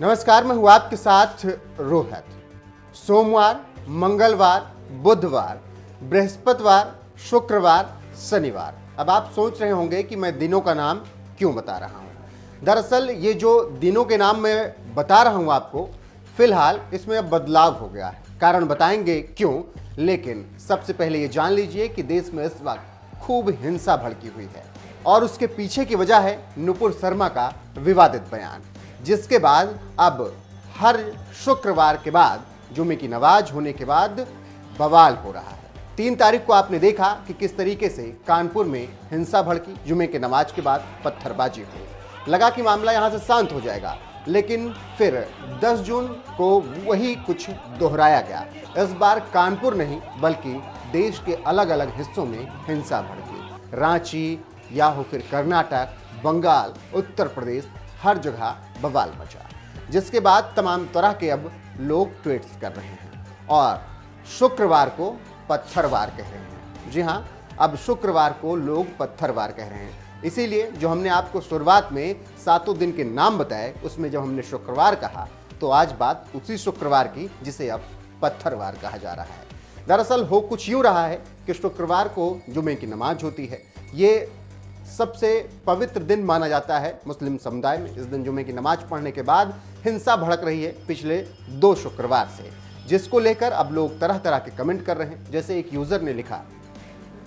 नमस्कार, मैं हूं आपके साथ रोहित। सोमवार, मंगलवार, बुधवार, बृहस्पतिवार, शुक्रवार, शनिवार। अब आप सोच रहे होंगे कि मैं दिनों का नाम क्यों बता रहा हूं। दरअसल ये जो दिनों के नाम मैं बता रहा हूं आपको, फिलहाल इसमें अब बदलाव हो गया है। कारण बताएंगे क्यों, लेकिन सबसे पहले ये जान लीजिए कि देश में इस वक्त खूब हिंसा भड़की हुई है और उसके पीछे की वजह है नुपुर शर्मा का विवादित बयान, जिसके बाद अब हर शुक्रवार के बाद जुमे की नमाज होने के बाद बवाल हो रहा है। 3 तारीख को आपने देखा कि किस तरीके से कानपुर में हिंसा भड़की, जुमे की नमाज के बाद पत्थरबाजी हुई। लगा कि मामला यहां से शांत हो जाएगा, लेकिन फिर 10 जून को वही कुछ दोहराया गया। इस बार कानपुर नहीं बल्कि देश के अलग अलग हिस्सों में हिंसा भड़की। रांची या हो फिर कर्नाटक, बंगाल, उत्तर प्रदेश, हर जगह बवाल मचा, जिसके बाद तमाम तरह के अब लोग ट्वीट्स कर रहे हैं और शुक्रवार को पत्थरवार कह रहे हैं। जी हां, अब शुक्रवार को लोग पत्थरवार कह रहे हैं। इसीलिए जो हमने आपको शुरुआत में 7 दिन के नाम बताए, उसमें जब हमने शुक्रवार कहा तो आज बात उसी शुक्रवार की जिसे अब पत्थरवार कहा जा रहा है। दरअसल हो कुछ यूं रहा है कि शुक्रवार को जुमे की नमाज होती है। ये सबसे पवित्र दिन माना जाता है मुस्लिम समुदाय में। इस दिन जुमे की नमाज पढ़ने के बाद हिंसा भड़क रही है पिछले 2 शुक्रवार से, जिसको लेकर अब लोग तरह तरह के कमेंट कर रहे हैं। जैसे एक यूजर ने लिखा,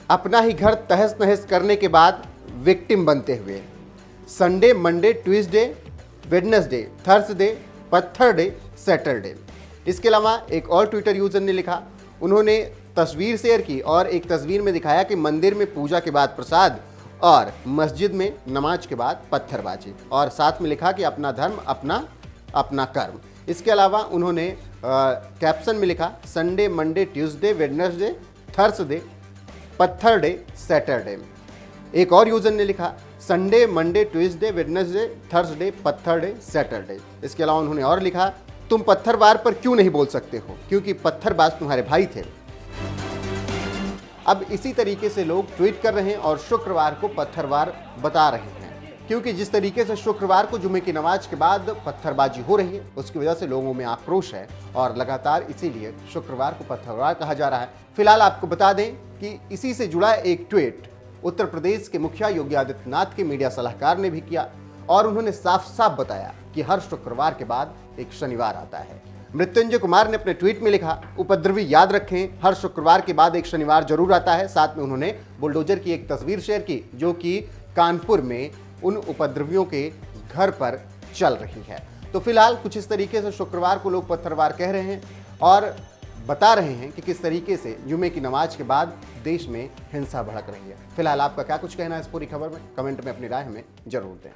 अपना ही घर तहस नहस करने के बाद विक्टिम बनते हुए Sunday, Monday, Tuesday, Wednesday, Thursday, पत्थर डे, सैटरडे। इसके अलावा एक और ट्विटर यूजर ने लिखा, उन्होंने तस्वीर शेयर की और एक तस्वीर में दिखाया कि मंदिर में पूजा के बाद प्रसाद और मस्जिद में नमाज के बाद पत्थरबाजी, और साथ में लिखा कि अपना धर्म अपना कर्म। इसके अलावा उन्होंने कैप्शन में लिखा, Sunday, Monday, Tuesday, Wednesday, Thursday, पत्थर डे, सैटरडे। एक और यूजर ने लिखा, Sunday, Monday, Tuesday, Wednesday, Thursday, पत्थर डे, सैटरडे। इसके अलावा उन्होंने और लिखा, तुम पत्थरवार पर क्यों नहीं बोल सकते हो, क्योंकि पत्थरबाज तुम्हारे भाई थे। अब इसी तरीके से लोग ट्वीट कर रहे हैं और शुक्रवार को पत्थरवार बता रहे हैं, क्योंकि जिस तरीके से शुक्रवार को जुमे की नमाज के बाद पत्थरबाजी हो रही है, उसकी वजह से लोगों में आक्रोश है और लगातार इसीलिए शुक्रवार को पत्थरवार कहा जा रहा है। फिलहाल आपको बता दें कि इसी से जुड़ा एक ट्वीट उत्तर प्रदेश के मुखिया योगी आदित्यनाथ के मीडिया सलाहकार ने भी किया और उन्होंने साफ साफ बताया कि हर शुक्रवार के बाद एक शनिवार आता है। मृत्युंजय कुमार ने अपने ट्वीट में लिखा, उपद्रवी याद रखें, हर शुक्रवार के बाद एक शनिवार जरूर आता है। साथ में उन्होंने बुलडोजर की एक तस्वीर शेयर की जो कि कानपुर में उन उपद्रवियों के घर पर चल रही है। तो फिलहाल कुछ इस तरीके से शुक्रवार को लोग पत्थरवार कह रहे हैं और बता रहे हैं कि किस तरीके से जुमे की नमाज के बाद देश में हिंसा भड़क रही है। फिलहाल आपका क्या कुछ कहना है इस पूरी खबर में, कमेंट में अपनी राय हमें जरूर दें।